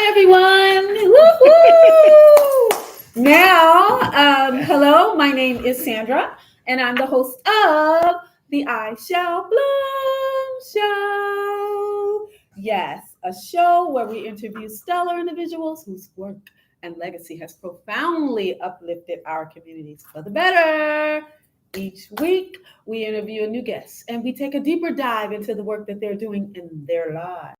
Hi, everyone. Woo-hoo! Hello, my name is Sandra, and I'm the host of the I Shall Bloom Show. Yes, a show where we interview stellar individuals whose work and legacy has profoundly uplifted our communities for the better. Each week, we interview a new guest and we take a deeper dive into the work that they're doing in their lives.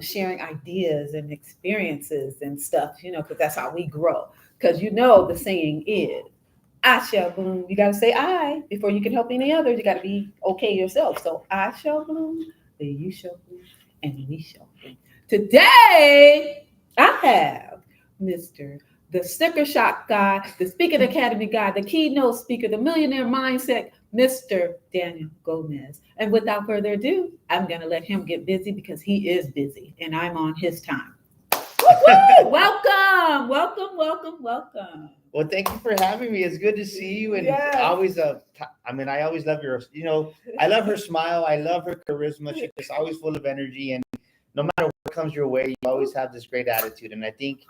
Sharing ideas and experiences and stuff, because that's how we grow. Because the saying is, I shall bloom. You got to say I before you can help any others. You got to be okay yourself. So I shall bloom, then you shall bloom, and we shall bloom. Today, I have Mr. the Sticker Shock guy, the Speaker Academy guy, the Keynote Speaker, the Millionaire Mindset, Mr. Daniel Gomez. And without further ado, I'm going to let him get busy because he is busy and I'm on his time. Woo-hoo! Welcome. Well, thank you for having me. It's good to see you. And Yes. I always love your, I love her smile. I love her charisma. She's just always full of energy. And no matter what comes your way, you always have this great attitude. And I think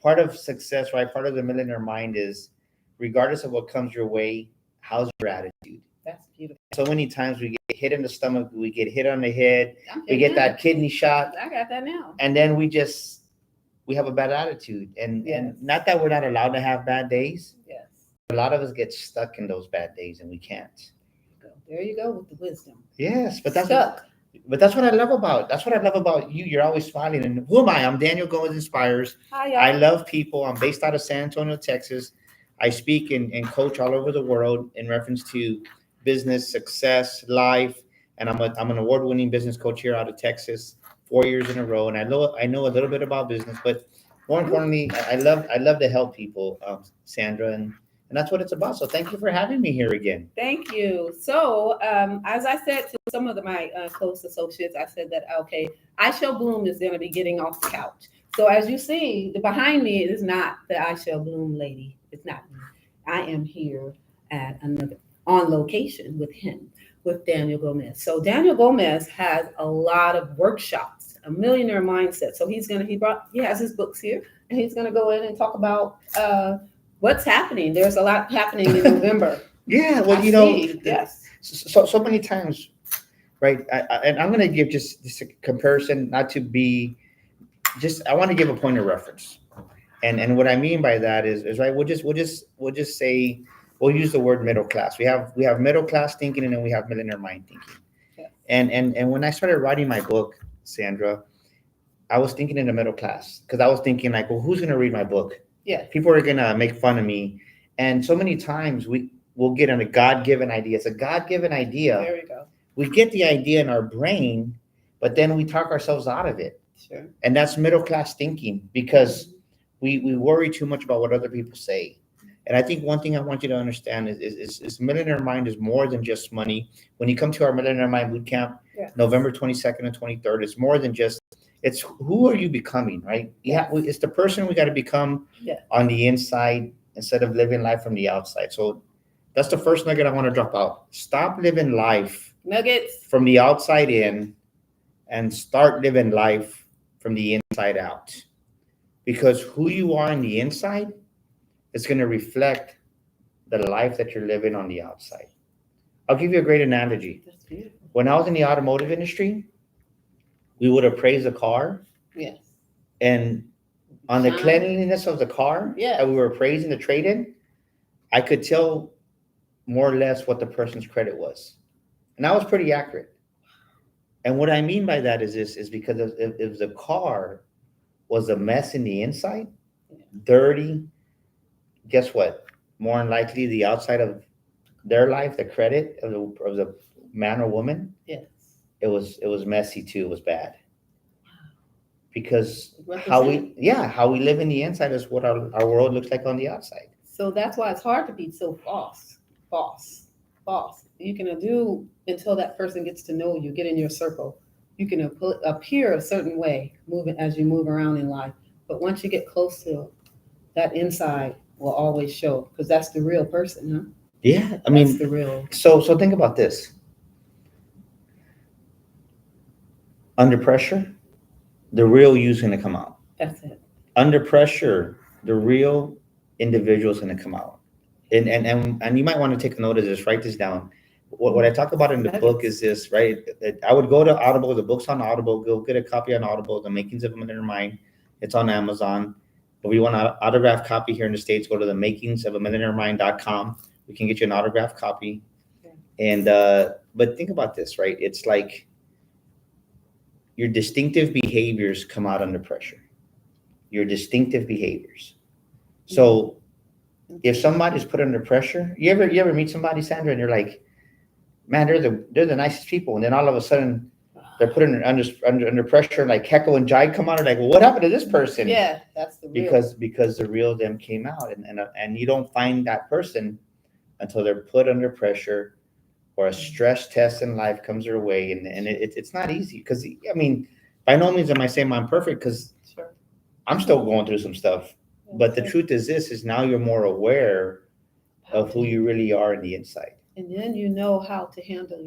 part of success, right? Part of the millionaire mind is regardless of what comes your way, how's your attitude? That's beautiful. So many times we get hit in the stomach, we get hit on the head, we get that kidney shot. I got that now. And then we have a bad attitude. And not that we're not allowed to have bad days. Yes. A lot of us get stuck in those bad days and we can't. There you go with the wisdom. Yes, but that's what I love about. That's what I love about you. You're always smiling. And who am I? I'm Daniel Gomez Inspires. Hi, y'all. I love people. I'm based out of San Antonio, Texas. I speak and coach all over the world in reference to business, success, life. And I'm an award-winning business coach here out of Texas, 4 years in a row. And I know a little bit about business, but more importantly, I love to help people, Sandra, and that's what it's about. So thank you for having me here again. Thank you. So as I said to some of my close associates, I said that, okay, I Shall Bloom is going to be getting off the couch. So as you see, behind me is not the I Shall Bloom lady. It's not me. I am here at on location with him, with Daniel Gomez. So Daniel Gomez has a lot of workshops, a millionaire mindset. So he has his books here, and he's going to go in and talk about what's happening. There's a lot happening in November. Yeah, well, yes. So many times, right? And I'm going to give just a comparison, not to be I want to give a point of reference. And what I mean by that is right. We'll just say, we'll use the word middle class. We have middle class thinking, and then we have millionaire mind thinking. Yeah. And when I started writing my book, Sandra, I was thinking in the middle class, because I was thinking like, well, who's going to read my book? Yeah. People are going to make fun of me. And so many times we'll get on a God-given idea. It's a God-given idea. There we go. We get the idea in our brain, but then we talk ourselves out of it. Sure. And that's middle class thinking, because we worry too much about what other people say. And I think one thing I want you to understand is millionaire mind is more than just money. When you come to our millionaire mind boot camp, November 22nd and 23rd, it's more than just, it's who are you becoming, right? Yeah, it's the person we got to become on the inside instead of living life from the outside. So that's the first nugget I want to drop out. Stop living life nuggets from the outside in and start living life from the inside out. Because who you are on the inside is going to reflect the life that you're living on the outside. I'll give you a great analogy. That's beautiful. When I was in the automotive industry, we would appraise a car. Yes. And on the cleanliness of the car that we were appraising the trade-in, I could tell more or less what the person's credit was. And that was pretty accurate. And what I mean by that is because if the car was a mess in the inside, dirty, guess what? More than likely, the outside of their life, the credit of the man or woman, it was messy too. It was bad. Because how we live in the inside is what our world looks like on the outside. So that's why it's hard to be so false. You can do until that person gets to know you, get in your circle. You can appear a certain way as you move around in life. But once you get close to that inside will always show, because that's the real person, huh? Yeah, I mean, that's the real. So think about this. Under pressure, the real you's going to come out. That's it. Under pressure, the real individual is going to come out. And you might want to take a note of this, write this down. What I talk about in the book is this, right? That I would go to Audible, the book's on Audible, go get a copy on Audible, The Makings of a Millionaire Mind. It's on Amazon. If you want an autographed copy here in the States, go to the makingsofamillionairemind.com. We can get you an autographed copy. And but think about this, right? It's like your distinctive behaviors come out under pressure. Your distinctive behaviors. So if somebody's put under pressure, you ever meet somebody, Sandra, and you're like, man, they're the nicest people, and then all of a sudden they're put under pressure, like heckle and jive come out, and like, well, what happened to this person? Yeah, that's the real. Because the real them came out, and you don't find that person until they're put under pressure, or a stress test in life comes their way, and it's not easy. Because I mean, by no means am I saying I'm perfect, because Sure. I'm still going through some stuff. But the truth is this, is now you're more aware of who you really are in the inside. And then you know how to handle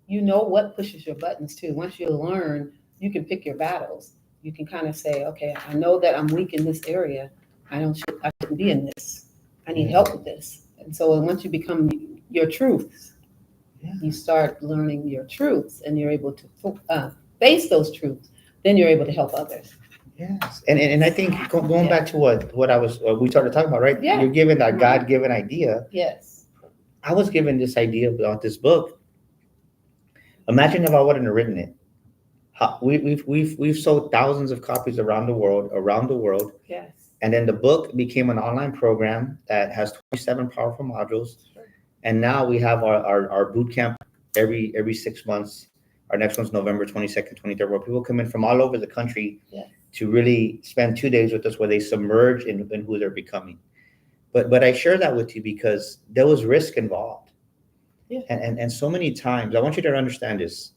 you know what pushes your buttons too. Once you learn, you can pick your battles. You can kind of say, okay, I know that I'm weak in this area. I shouldn't be in this. I need help with this. And so once you become your truths, you start learning your truths, and you're able to face those truths. Then you're able to help others. Yes, and I think going back to what we started talking about, right? Yeah. You're given that God-given idea. Yes. I was given this idea about this book. Imagine if I wouldn't have written it. We've sold thousands of copies around the world. Yes. And then the book became an online program that has 27 powerful modules. Sure. And now we have our boot camp every 6 months. Our next one's November 22nd, 23rd, where people come in from all over the country to really spend 2 days with us, where they submerge in who they're becoming. But I share that with you because there was risk involved. Yeah. And so many times, I want you to understand this.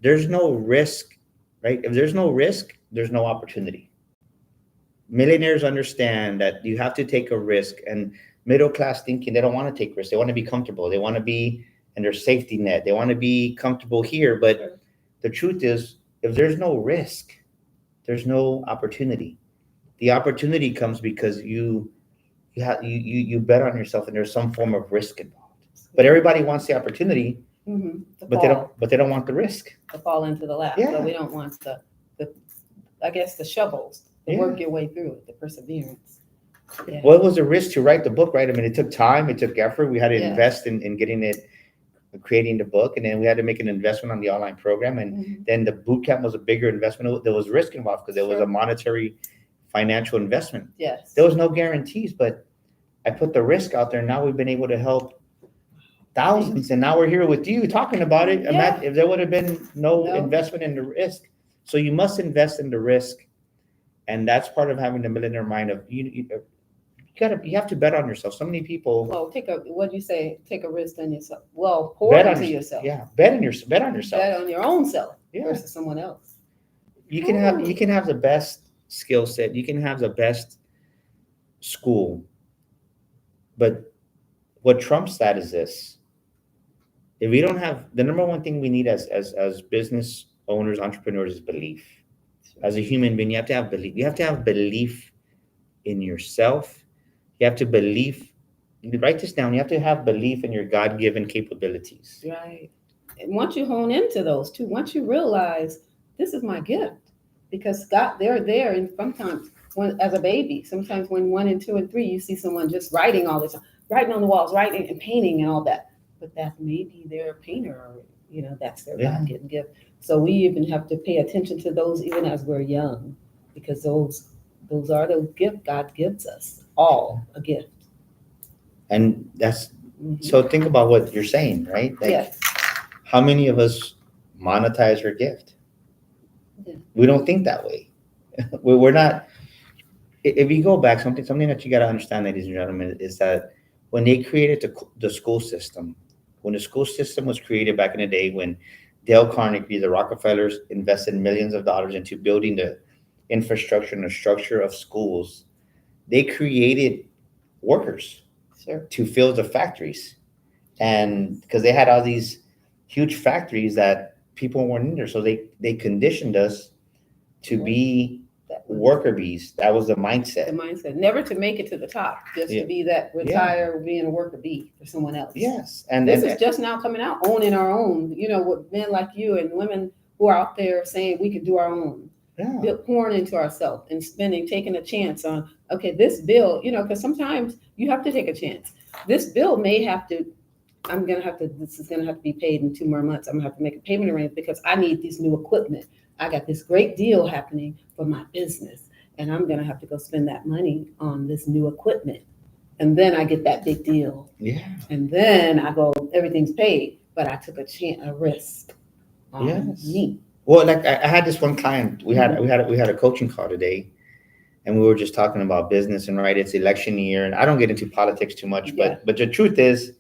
There's no risk, right? If there's no risk, there's no opportunity. Millionaires understand that you have to take a risk, and middle class thinking, they don't want to take risks. They want to be comfortable. They want to be in their safety net. They want to be comfortable here. But the truth is, if there's no risk, there's no opportunity. The opportunity comes because you bet on yourself, and there's some form of risk involved. But everybody wants the opportunity, but they don't want the risk to fall into the lap. Yeah. So we don't want the shovels to work your way through it, the perseverance. Yeah. Well, it was a risk to write the book, right? I mean, it took time, it took effort. We had to invest in getting it, creating the book, and then we had to make an investment on the online program, and then the boot camp was a bigger investment. There was risk involved because there was a monetary, financial investment. Yes. There was no guarantees, but I put the risk out there, and now we've been able to help thousands, and now we're here with you talking about it. Imagine if there would have been no investment in the risk. So you must invest in the risk, and that's part of having the millionaire mind. Of you have to bet on yourself. So many people. Well, take a risk on yourself. Well, pour into yourself. Yeah, bet on yourself. Bet on your own self versus someone else. You can have the best skill set. You can have the best school, but what trumps that is this. If we don't have the number one thing we need as business owners, entrepreneurs, is belief. As a human being, you have to have belief. You have to have belief in yourself. You have to believe. You write this down. You have to have belief in your God-given capabilities. Right. And once you hone into those two, once you realize this is my gift, because God, they're there. And sometimes as a baby, sometimes when 1 and 2 and 3, you see someone just writing all this, writing on the walls, writing and painting and all that. But that maybe they're a painter, or that's their God-given gift. So we even have to pay attention to those even as we're young, because those are the gift God gives us, all a gift. And that's so. Think about what you're saying, right? Like, yes. How many of us monetize our gift? Yeah. We don't think that way. We're not. If you go back, something that you got to understand, ladies and gentlemen, is that when they created the school system. When the school system was created back in the day, when Dale Carnegie, the Rockefellers, invested millions of dollars into building the infrastructure and the structure of schools, they created workers to fill the factories. And because they had all these huge factories that people weren't in there. So they conditioned us to be worker bees. That was the mindset. The mindset, never to make it to the top, just to be that retire, being a worker bee for someone else. Yes, and this is just now coming out, owning our own. With men like you and women who are out there saying we can do our own. Yeah. Pouring into ourselves and spending, taking a chance on, okay, this bill, because sometimes you have to take a chance. This bill may have to. This is gonna have to be paid in 2 more months. I'm gonna have to make a payment arrangement because I need this new equipment. I got this great deal happening for my business, and I'm gonna have to go spend that money on this new equipment. And then I get that big deal. Yeah. And then I go, everything's paid, but I took a risk on me. Well, like I had this one client. We had a coaching call today, and we were just talking about business. And right, it's election year, and I don't get into politics too much, but the truth is,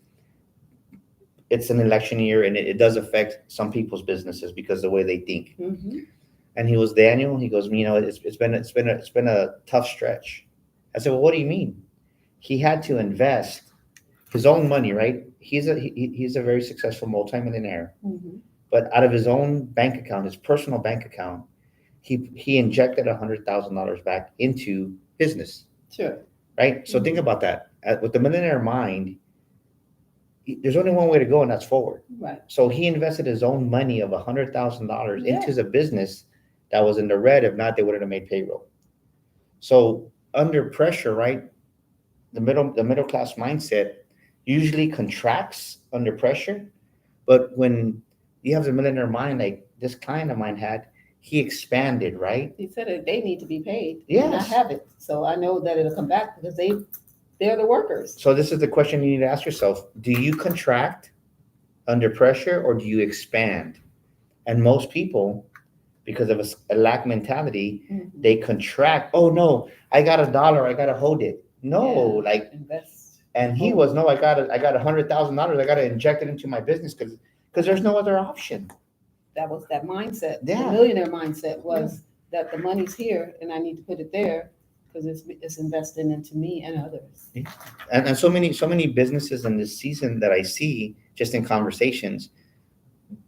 it's an election year, and it does affect some people's businesses because of the way they think. Mm-hmm. And he was Daniel. He goes, it's been a tough stretch. I said, well, what do you mean? He had to invest his own money, right? He's a very successful multimillionaire, mm-hmm. but out of his own bank account, his personal bank account, he injected $100,000 back into business. Sure. Right. So mm-hmm. think about that. With the millionaire mind, there's only one way to go, and that's forward. Right. So he invested his own money of $100,000 into a business that was in the red. If not, they wouldn't have made payroll. So under pressure, right? The middle class mindset usually contracts under pressure, but when you have the millionaire mind, like this client of mine had, he expanded, right? He said that they need to be paid. Yes. And I have it, so I know that it'll come back because they're the workers. So this is the question you need to ask yourself. Do you contract under pressure or do you expand? And most people, because of a lack mentality, mm-hmm. they contract. Oh, no, I got $1. I got to hold it. No, invest. And he was, no, I got $100,000. I got to inject it into my business because there's no other option. That was that mindset. Yeah. The millionaire mindset was that the money's here and I need to put it there. Because it's invested into me and others. Yeah. And so many businesses in this season that I see just in conversations,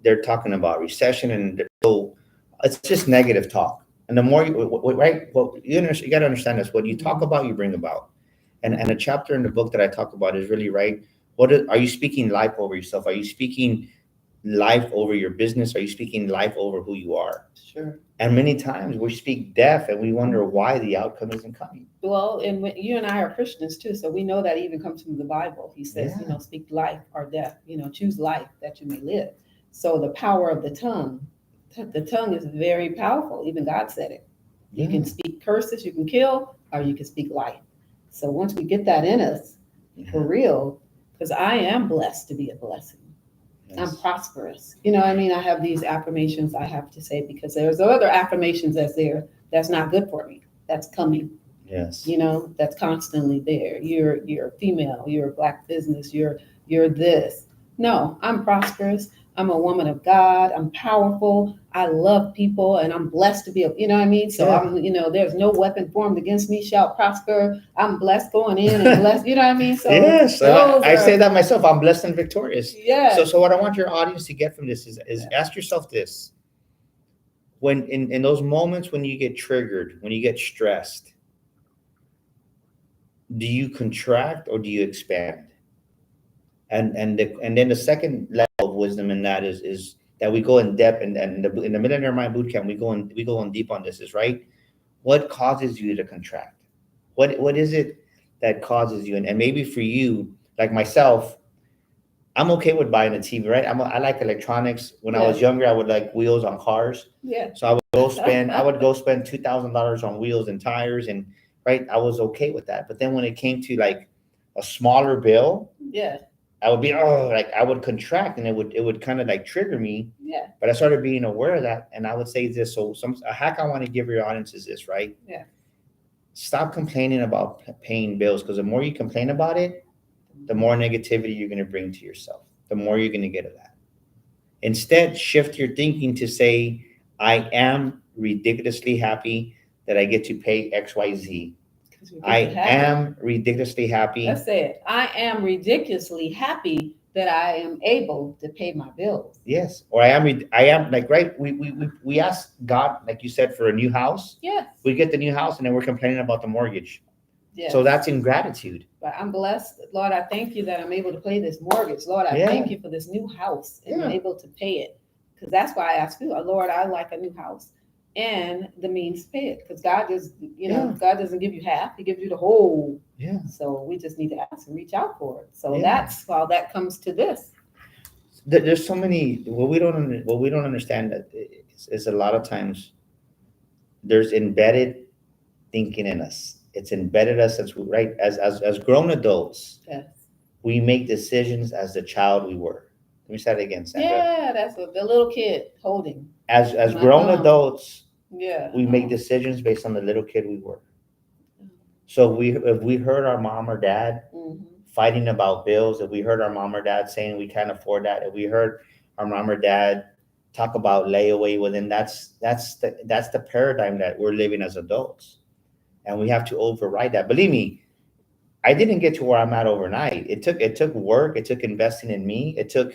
they're talking about recession, and so it's just negative talk. And the more you got to understand this. What you talk about, you bring about. And a chapter in the book that I talk about is really right. Are you speaking life over yourself? Are you speaking life over your business? Are you speaking life over who you are? Sure. And many times we speak death and we wonder why the outcome isn't coming. Well, and you and I are Christians too, so we know that even comes from the Bible. He says, speak life or death, choose life that you may live. So the power of the tongue is very powerful. Even God said it. You can speak curses, you can kill, or you can speak life. So once we get that in us, for real, because I am blessed to be a blessing. Yes. I'm prosperous. I have these affirmations I have to say because there's other affirmations that's not good for me. That's coming. Yes. That's constantly there. You're female, you're a Black business, you're this. No, I'm prosperous. I'm a woman of God. I'm powerful. I love people, and I'm blessed to be So I'm, there's no weapon formed against me shall prosper. I'm blessed going in and blessed, So yes, I say that myself. I'm blessed and victorious. Yeah. So what I want your audience to get from this is ask yourself this: when in those moments when you get triggered, when you get stressed, do you contract or do you expand? And then the second level of wisdom in that is that we go in depth, and in the Millionaire Mind Bootcamp we go in deep on this. Is right. What causes you to contract? What is it that causes you? And maybe for you, like myself, I'm okay with buying a TV. Right. I like electronics. When I was younger, I would like wheels on cars. Yeah. So I would go spend $2,000 on wheels and tires, and right. I was okay with that. But then when it came to like a smaller bill, I would be I would contract, and it would kind of like trigger me. Yeah. But I started being aware of that, and I would say this. So a hack I want to give your audience is this, right? Yeah. Stop complaining about paying bills, because the more you complain about it, the more negativity you're going to bring to yourself. The more you're going to get of that. Instead, shift your thinking to say, I am ridiculously happy that I get to pay XYZ. I am ridiculously happy. Let's say it. I am ridiculously happy that I am able to pay my bills. Yes, or I am like, right. We ask God, like you said, for a new house. Yes. We get the new house, and then we're complaining about the mortgage. Yes. So that's ingratitude. But I'm blessed, Lord. I thank you that I'm able to pay this mortgage. Lord, I thank you for this new house and I'm able to pay it. Because that's why I asked you, Lord, I like a new house and the means to pay it. Because God just, God doesn't give you half; He gives you the whole. Yeah. So we just need to ask and reach out for it. So that's how that comes to this. There's so many. What we don't understand is a lot of times there's embedded thinking in us. It's embedded us as grown adults. Yes. We make decisions as the child we were. Let me say that again, Sandra. Yeah, that's the little kid holding. As grown adults, we make decisions based on the little kid we were. So if we heard our mom or dad fighting about bills, if we heard our mom or dad saying we can't afford that, if we heard our mom or dad talk about layaway, well then that's the paradigm that we're living as adults. And we have to override that. Believe me, I didn't get to where I'm at overnight. It took work. It took investing in me. It took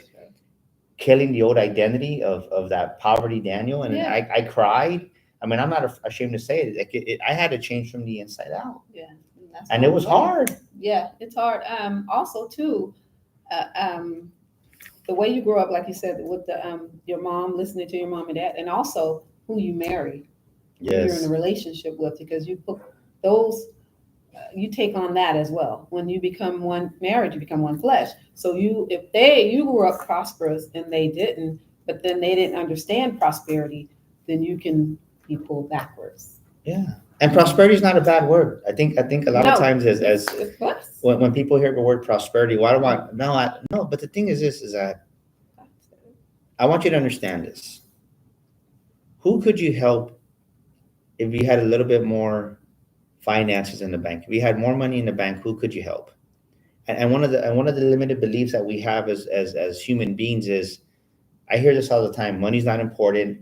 killing the old identity of that poverty Daniel. And I cried. I mean, I'm not ashamed to say it. I had to change from the inside out. Yeah. And it was hard. Yeah, it's hard. Also too, the way you grow up, like you said, with your mom, listening to your mom and dad, and also who you marry. Yes. Who you're in a relationship with, because you put those, you take on that as well. When you become one marriage, you become one flesh. So you grew up prosperous and they didn't, but then they didn't understand prosperity, then you can be pulled backwards. Yeah. And prosperity is not a bad word. I think a lot of times as when people hear the word prosperity, but the thing is that I want you to understand this. Who could you help if you had a little bit more finances in the bank? If you had more money in the bank, who could you help? And one of the limited beliefs that we have as human beings is, I hear this all the time: money's not important.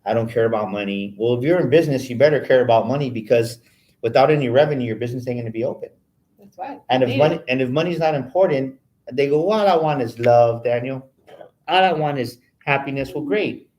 I don't care about money. Well, if you're in business, you better care about money, because without any revenue, your business ain't going to be open. That's right. And if money's not important, they go, well, all I want is love, Daniel. All I want is happiness. Well, great.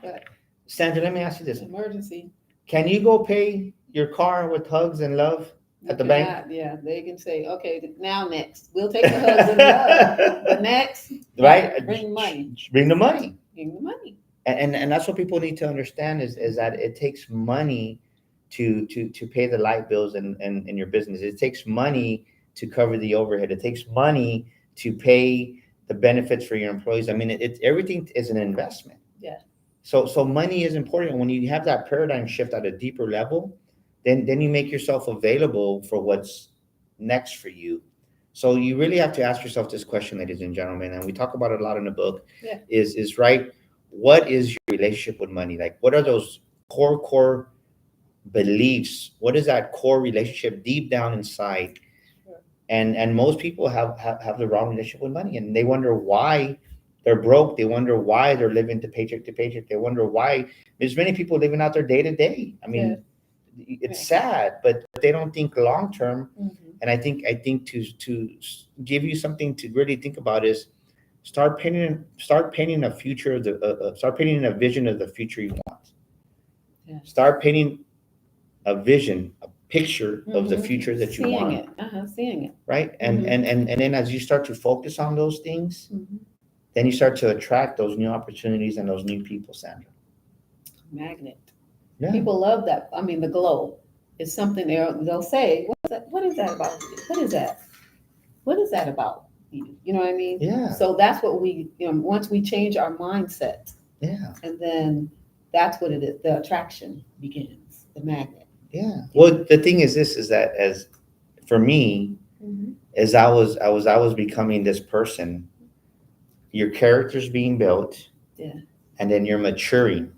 But Sandra, let me ask you this. Emergency. Can you go pay your car with hugs and love at the bank? Yeah, they can say, okay, now next. We'll take the hugs and love. But next, right? Bring money. Bring the money. Bring the money. And that's what people need to understand is that it takes money to pay the light bills in your business. It takes money to cover the overhead. It takes money to pay the benefits for your employees. I mean, everything is an investment. Yeah. So money is important. When you have that paradigm shift at a deeper level, then you make yourself available for what's next for you. So you really have to ask yourself this question, ladies and gentlemen, and we talk about it a lot in the book. Yeah. Is right. What is your relationship with money? Like, what are those core beliefs? What is that core relationship deep down inside? Sure. And most people have the wrong relationship with money, and they wonder why they're broke. They wonder why they're living to paycheck. They wonder why there's many people living out their day to day. I mean, it's sad, but they don't think long term. Mm-hmm. And I think to give you something to really think about is start painting a future of start painting a vision of the future you want. Yeah. Start painting a vision, a picture of the future that you want. Seeing it. Right. And then as you start to focus on those things, then you start to attract those new opportunities and those new people, Sandra. Magnet. Yeah. People love that. I mean, the glow is something they'll say, what is that about? What is that? What is that about? You know what I mean? Yeah. So that's what we, once we change our mindset. Yeah. And then that's what it is. The attraction begins, the magnet. Yeah. Well, the thing is that as for me, as I was becoming this person, your character's being built. Yeah. And then you're maturing.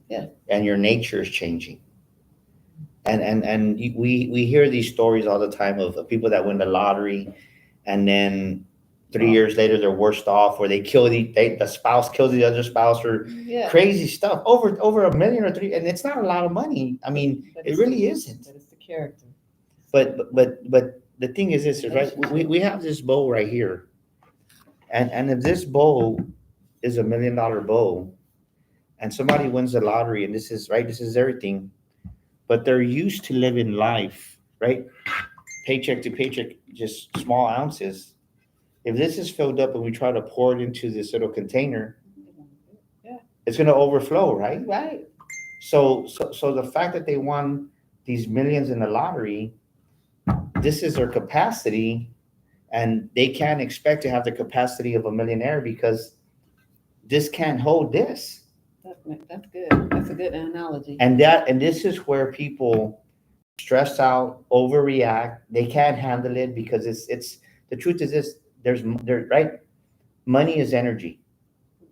Yeah. And your nature is changing. And we hear these stories all the time of people that win the lottery, and then 3 years later they're worse off, or they kill the spouse kills the other spouse, or crazy stuff over $1 million or $3 million, and it's not a lot of money. I mean, it really isn't. But it's the character. But the thing is this, right? We have this bow right here, And if this bowl is $1 million bowl, and somebody wins the lottery, and this is right, this is everything, but they're used to living life, right? Paycheck to paycheck, just small ounces. If this is filled up and we try to pour it into this little container, Yeah. it's going to overflow, right? Right. So the fact that they won these millions in the lottery, this is their capacity, and they can't expect to have the capacity of a millionaire because this can't hold this. That's good. That's a good analogy. And this is where people stress out, overreact. They can't handle it because it's the truth is this. There's right. Money is energy.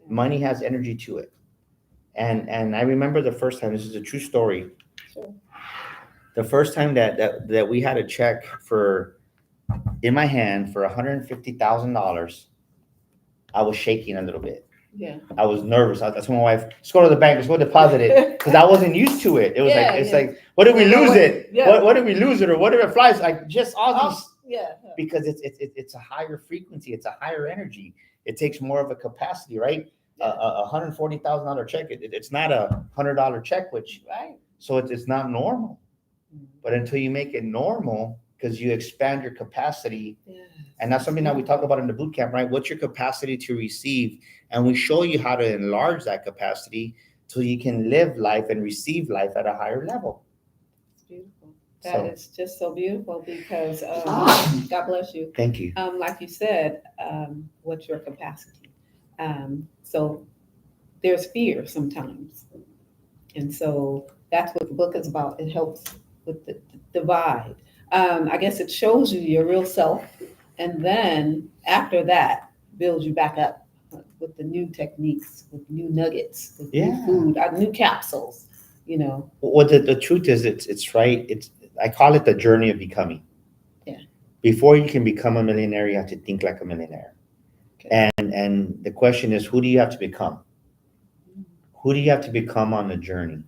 Money has energy to it. And I remember the first time. This is a true story. Sure. The first time that we had a check in my hand for $150,000, I was shaking a little bit. Yeah. I was nervous. I told my wife, "Let's go to the bank. Let's go deposit it," because I wasn't used to it. It was like, what if we lose it? Yeah. What if we lose it, or what if it flies? Like just all these. Yeah. Because it's a higher frequency. It's a higher energy. It takes more of a capacity, right? Yeah. A $140,000 check. It's not a $100 check, which Right. so it's not normal. But until you make it normal, because you expand your capacity, Yes. and that's something that we talk about in the boot camp, right? What's your capacity to receive? And we show you how to enlarge that capacity so you can live life and receive life at a higher level. It's beautiful. That is just so beautiful because God bless you. Thank you. Like you said, what's your capacity? So there's fear sometimes, and so that's what the book is about. It helps with the divide. I guess it shows you your real self, and then after that, builds you back up with the new techniques, with new nuggets, with new food, new capsules. Well, the truth is, it's right. I call it the journey of becoming. Yeah. Before you can become a millionaire, you have to think like a millionaire. Okay. And the question is, who do you have to become? Who do you have to become on the journey?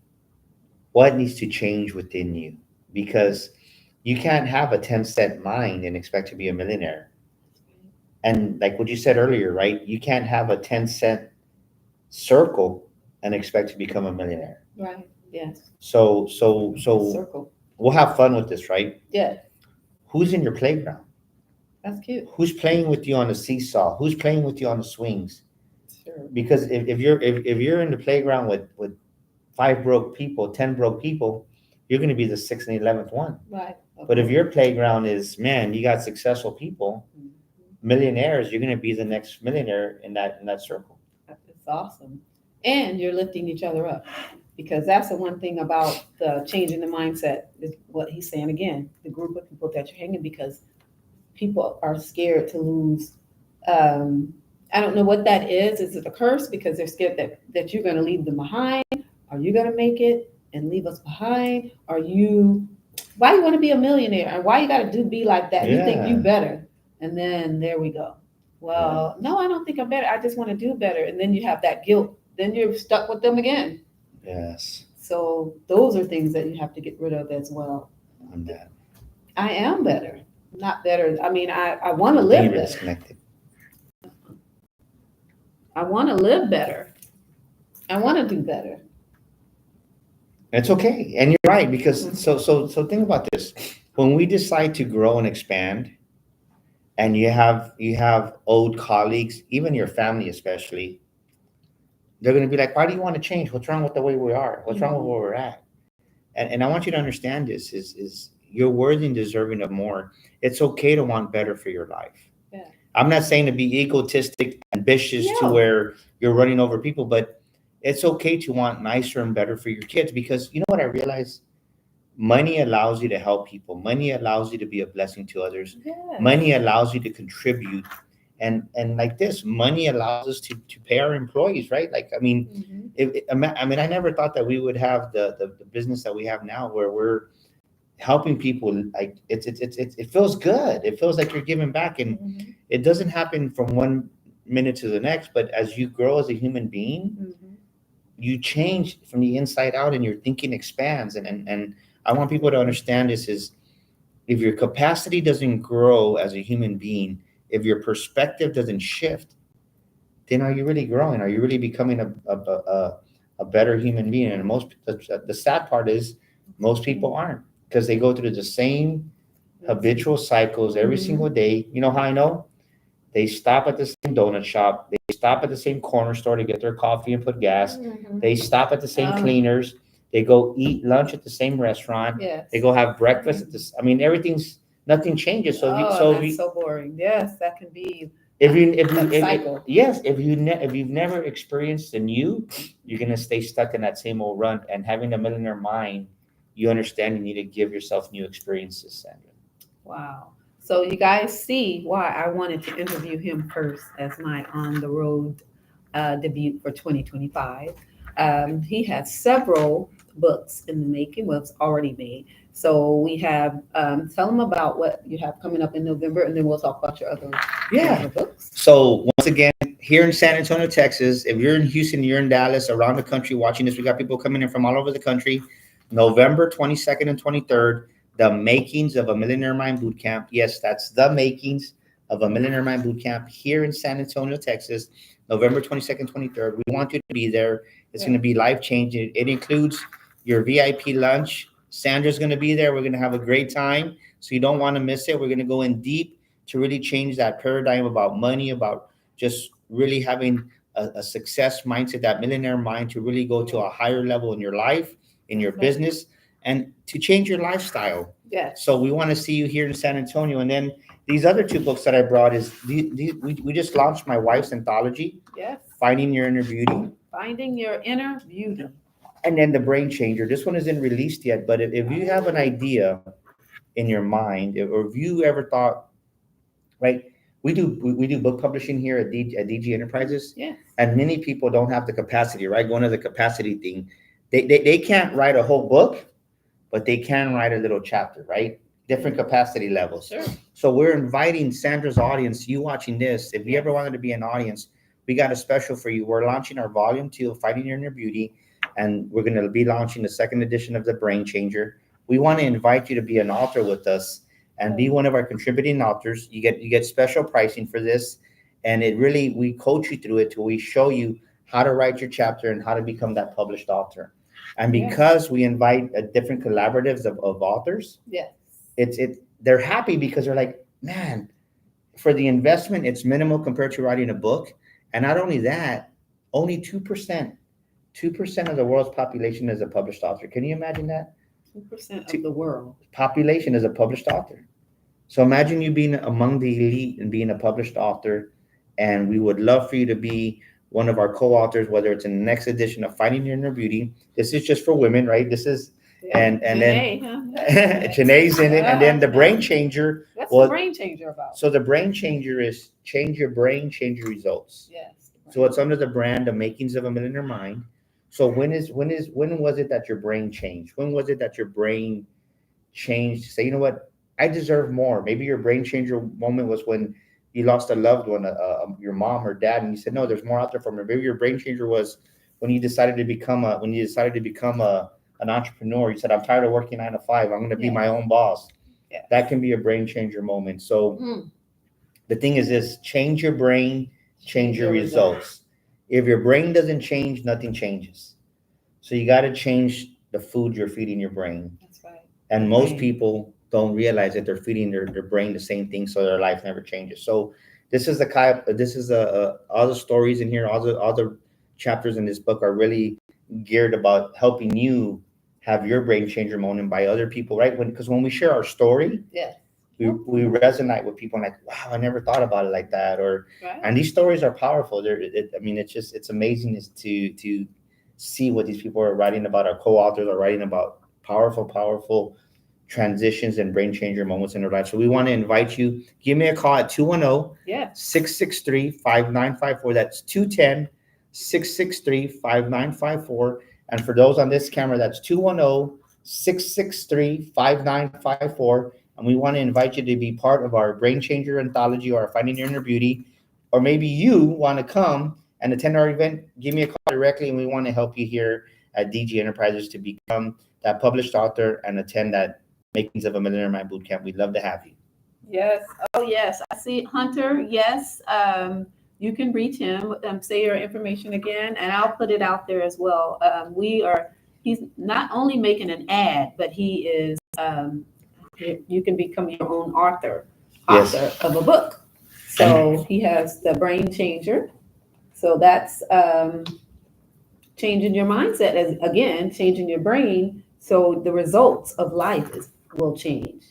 What needs to change within you? Because you can't have a 10-cent mind and expect to be a millionaire. And like what you said earlier, right? You can't have a 10-cent circle and expect to become a millionaire. Right. Yes. So Circle. we'll have fun with this, right? Yeah. Who's in your playground? That's cute. Who's playing with you on the seesaw? Who's playing with you on the swings? Sure. Because if you're in the playground with 5 broke people, 10 broke people, you're going to be the 6th and 11th one. Right. Okay. But if your playground is, man, you got successful people, millionaires, you're going to be the next millionaire in that circle. It's awesome. And you're lifting each other up, because that's the one thing about the changing the mindset is what he's saying again, the group of people that you're hanging, because people are scared to lose. I don't know what that is. Is it a curse? Because they're scared that you're going to leave them behind. Are you going to make it and leave us behind? Why you want to be a millionaire? And why you got to be like that? Yeah. You think you better. And then there we go. Well, no, I don't think I'm better. I just want to do better. And then you have that guilt. Then you're stuck with them again. Yes. So those are things that you have to get rid of as well. I'm that. I am better. Not better. I mean, I want to live better. Disconnected. I want to live better. I want to do better. It's okay. And you're right, because so think about this. When we decide to grow and expand, and you have old colleagues, even your family especially, they're going to be like, why do you want to change? What's wrong with the way we are? What's wrong with where we're at? And I want you to understand this is you're worthy and deserving of more. It's okay to want better for your life. Yeah. I'm not saying to be egotistic, ambitious to where you're running over people, but it's okay to want nicer and better for your kids, because you know what I realize? Money allows you to help people. Money allows you to be a blessing to others. Yes. Money allows you to contribute. And like this, money allows us to pay our employees, right? Like, I mean, I never thought that we would have the business that we have now, where we're helping people. Like it feels good. It feels like you're giving back, and it doesn't happen from one minute to the next. But as you grow as a human being, you change from the inside out, and your thinking expands. And I want people to understand this is, if your capacity doesn't grow as a human being, if your perspective doesn't shift, then are you really growing? Are you really becoming a better human being? And the sad part is most people aren't, because they go through the same habitual cycles every single day. You know how I know? They stop at the same donut shop. They stop at the same corner store to get their coffee and put gas. They stop at the same cleaners. They go eat lunch at the same restaurant. Yes. They go have breakfast at this. I mean, nothing changes. So that's so boring. Yes, that can be. if cycle. yes, if you've never experienced the new, you're gonna stay stuck in that same old run. And having a millionaire mind, you understand you need to give yourself new experiences, Sandra. Wow. So you guys see why I wanted to interview him first as my on the road debut for 2025. He has several books in the making, what's already made. So we have, tell them about what you have coming up in November, and then we'll talk about your other books. So once again, here in San Antonio, Texas, if you're in Houston, you're in Dallas, around the country watching this, we got people coming in from all over the country. November 22nd and 23rd, the makings of a Millionaire Mind Bootcamp. Yes, that's the makings of a Millionaire Mind Bootcamp here in San Antonio, Texas, November 22nd, 23rd. We want you to be there. It's going to be life-changing. It includes your VIP lunch. Sandra's going to be there. We're going to have a great time. So you don't want to miss it. We're going to go in deep to really change that paradigm about money, about just really having a success mindset, that millionaire mind, to really go to a higher level in your life, in your business, and to change your lifestyle. Yes. So we want to see you here in San Antonio. And then these other two books that I brought is we just launched my wife's anthology. Yes. Finding Your Inner Beauty. Finding Your Inner Beauty. And then The Brain Changer. This one isn't released yet, but if you have an idea in your mind, or if you ever thought, right, we do book publishing here at DG Enterprises. Yes. And many people don't have the capacity, right? Going to the capacity thing. They can't write a whole book, but they can write a little chapter, right? Different capacity levels. Sure. So we're inviting Sandra's audience, you watching this, if you ever wanted to be an audience, we got a special for you. We're launching our volume 2 of Finding Your Inner Beauty, and we're going to be launching the second edition of The Brain Changer. We want to invite you to be an author with us and be one of our contributing authors. You get special pricing for this, and we coach you through it till we show you how to write your chapter and how to become that published author. And because we invite different collaboratives of authors, they're happy because they're like, man, for the investment, it's minimal compared to writing a book. And not only that, only 2% of the world's population is a published author. Can you imagine that? 2% of the world population is a published author. So imagine you being among the elite and being a published author. And we would love for you to be one of our co-authors, whether it's in the next edition of Finding Your Inner Beauty. This is just for women, right? This is, and then Janae's in it. And then The Brain Changer. What's The Brain Changer about? So The Brain Changer is change your brain, change your results. Yes. So it's under the brand, The Makings of a Millionaire Mind. So when was it that your brain changed? When was it that your brain changed to say, you know what, I deserve more? Maybe your brain changer moment was when you lost a loved one, your mom or dad, and you said, no, there's more out there for me. Maybe your brain changer was when you decided to become an entrepreneur. You said, I'm tired of working 9 to 5. I'm going to be my own boss. Yeah. That can be a brain changer moment. So the thing is this: change your brain, change your results. If your brain doesn't change, nothing changes. So you got to change the food you're feeding your brain. That's right. And most people don't realize that they're feeding their brain the same thing, so their life never changes. So this is all the stories in here, all the chapters in this book are really geared about helping you have your brain changer moment by other people, right? Because when we share our story, we resonate with people like, wow, I never thought about it like that. And these stories are powerful. It's amazing to see what these people are writing about. Our co-authors are writing about powerful transitions and brain changer moments in their life. So we want to invite you. Give me a call at 210-663-5954. That's 210-663-5954. And for those on this camera, that's 210-663-5954. And we want to invite you to be part of our Brain Changer Anthology or our Finding Your Inner Beauty. Or maybe you want to come and attend our event. Give me a call directly, and we want to help you here at DG Enterprises to become that published author and attend that Makings of a Millionaire Mind Bootcamp. We'd love to have you. Yes. Oh, yes. I see Hunter. Yes. you can reach him. Say your information again, and I'll put it out there as well. He's not only making an ad, but he is. You can become your own author Yes. of a book. So he has the Brain Changer. So that's changing your mindset, as again changing your brain. So the results of life will change.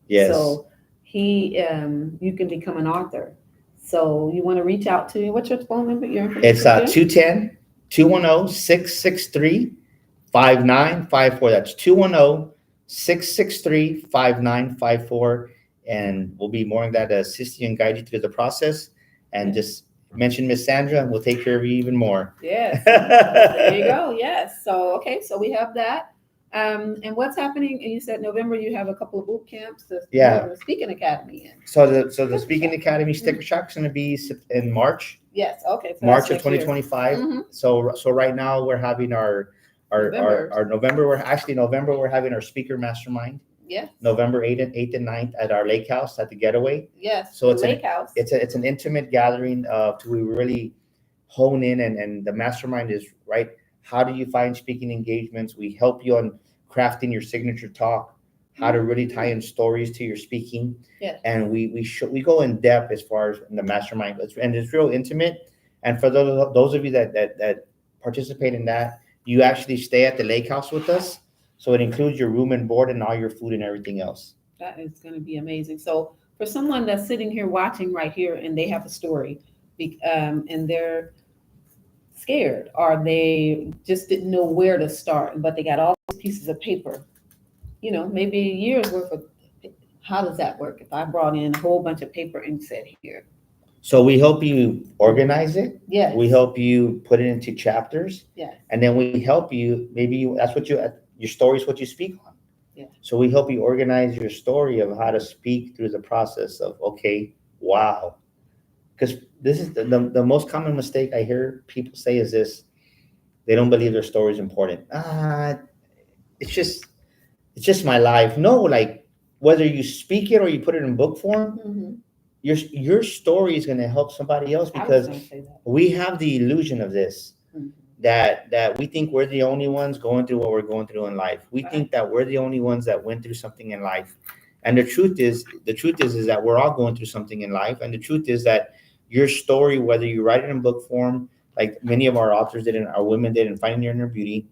Yes. So you can become an author. So you want to reach out to me. What's your phone number? It's 210-210-663-5954. That's 210-663-5954. And we'll be more than glad to assist you and guide you through the process. And just mention Miss Sandra, and we'll take care of you even more. Yes. There you go. Yes. So, okay. So we have that. And what's happening? And you said November, you have a couple of boot camps. The Speaking Academy. So the Speaking Academy sticker shock is going to be in March. Yes. Okay. So March of 2025. Mm-hmm. So right now we're having our November. November we're having our speaker mastermind. Yes. November 8th and 9th at our lake house at the Getaway. Yes. So it's lake house. It's an intimate gathering to really hone in, and the mastermind is right. How do you find speaking engagements? We help you on crafting your signature talk, how to really tie in stories to your speaking. Yes. And we go in depth as far as in the mastermind, and it's real intimate. And for those of you that participate in that, you actually stay at the lake house with us. So it includes your room and board and all your food and everything else. That is going to be amazing. So for someone that's sitting here watching right here and they have a story, and they're scared, or they just didn't know where to start, but they got all these pieces of paper, maybe a year's worth of, how does that work? If I brought in a whole bunch of paper and said here. So we help you organize it. Yeah. We help you put it into chapters. Yeah. And then we help you, that's what your story is what you speak on. Yeah. So we help you organize your story of how to speak through the process of, okay, wow. Because this is the most common mistake I hear people say is this: they don't believe their story is important. It's just my life. No, like whether you speak it or you put it in book form, Mm-hmm. your story is going to help somebody else, because we have the illusion of this, mm-hmm. that we think we're the only ones going through what we're going through in life. We think that we're the only ones that went through something in life. And the truth is that we're all going through something in life. And the truth is that your story, whether you write it in book form, like many of our authors did, and our women did in Finding Your Inner Beauty,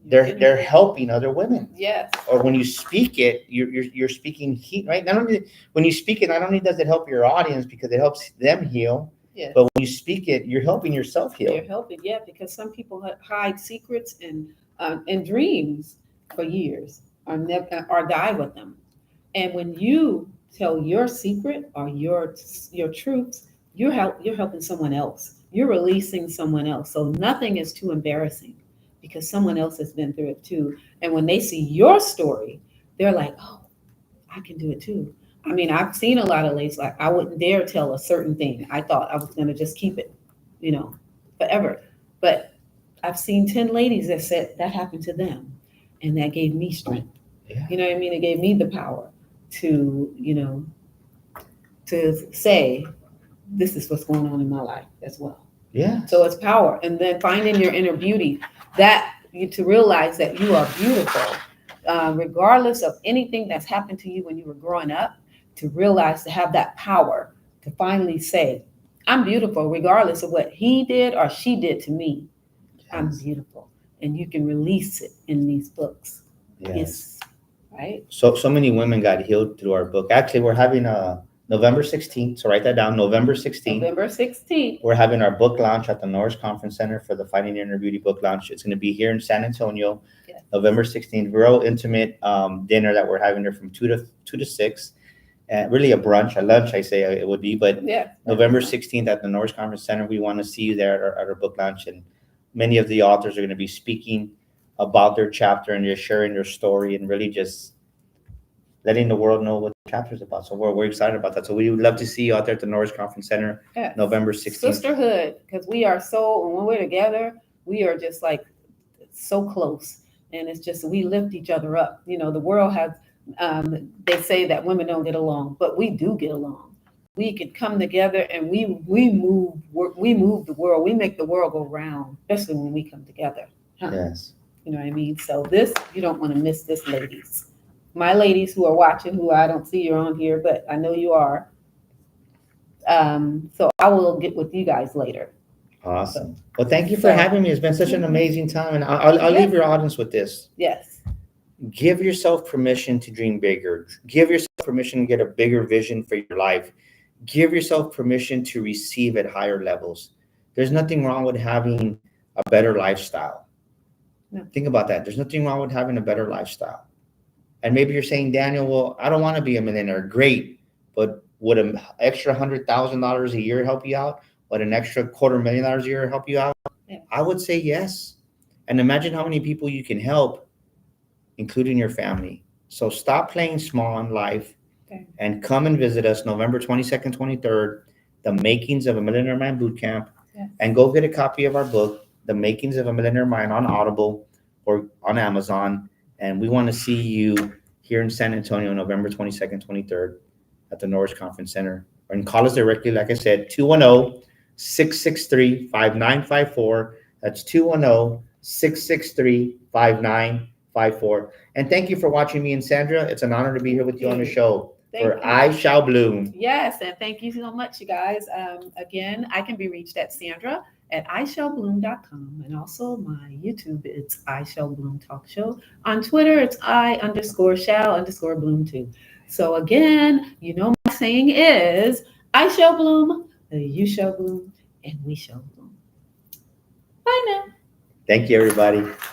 they're helping other women. Yes. Or when you speak it, you're speaking heat, right? Not only when you speak it, not only does it help your audience because it helps them heal, yes. But when you speak it, you're helping yourself heal. You're helping, yeah, because some people hide secrets and dreams for years, or die with them. And when you tell your secret or your truths, you're helping someone else. You're releasing someone else. So nothing is too embarrassing, because someone else has been through it too. And when they see your story, they're like, oh, I can do it too. I mean, I've seen a lot of ladies, like, I wouldn't dare tell a certain thing. I thought I was going to just keep it, forever. But I've seen 10 ladies that said that happened to them, and that gave me strength. Yeah. You know what I mean? It gave me the power to, to say, this is what's going on in my life as well. Yeah. So it's power. And then finding your inner beauty, to realize that you are beautiful, regardless of anything that's happened to you when you were growing up, to realize, to have that power to finally say, I'm beautiful, regardless of what he did or she did to me. Yes. I'm beautiful. And you can release it in these books. Yes. Right? So many women got healed through our book. Actually, we're having November 16th. So write that down. November 16th. November 16th. We're having our book launch at the Norris Conference Center for the Finding Your Inner Beauty book launch. It's going to be here in San Antonio. Yes. November 16th. Real intimate dinner that we're having there from 2 to 6. Really a brunch, a lunch, I say it would be. But yeah, November 16th at the Norris Conference Center. We want to see you there at our book launch. And many of the authors are going to be speaking about their chapter and just sharing their story and really just letting the world know what the chapter is about. So we're excited about that. So we would love to see you out there at the Norris Conference Center, yes. November 16th. Sisterhood, because we are when we're together, we are just like so close. And it's just, we lift each other up. The world has, they say that women don't get along, but we do get along. we could come together and we move the world. We make the world go round, especially when we come together. Huh? Yes. You know what I mean? So this, you don't want to miss this, ladies. My ladies who are watching, who I don't see you on here, but I know you are. So I will get with you guys later. Awesome. Well, thank you for having me. It's been such an amazing time. And I'll leave your audience with this. Yes. Give yourself permission to dream bigger. Give yourself permission to get a bigger vision for your life. Give yourself permission to receive at higher levels. There's nothing wrong with having a better lifestyle. No. Think about that. There's nothing wrong with having a better lifestyle. And maybe you're saying, Daniel, well, I don't want to be a millionaire. Great. But would an extra $100,000 a year help you out? Would an extra $250,000 a year help you out? Yeah. I would say yes. And imagine how many people you can help, including your family. So stop playing small in life and come and visit us November 22nd, 23rd, The Makings of a Millionaire Mind Bootcamp. Yes. And go get a copy of our book, The Makings of a Millionaire Mind, on Audible or on Amazon. And we want to see you here in San Antonio, November 22nd, 23rd at the Norwich Conference Center. And call us directly, like I said, 210-663-5954. That's 210-663-5954. And thank you for watching me and Sandra. It's an honor to be here with you on the show. I Shall Bloom. Yes, and thank you so much, you guys. Again, I can be reached at Sandra at ishallbloom.com. And also my YouTube, it's I Shall Bloom Talk Show. On Twitter, it's I_shall_bloom too. So again, you know my saying is, I shall bloom, you shall bloom, and we shall bloom. Bye now. Thank you, everybody.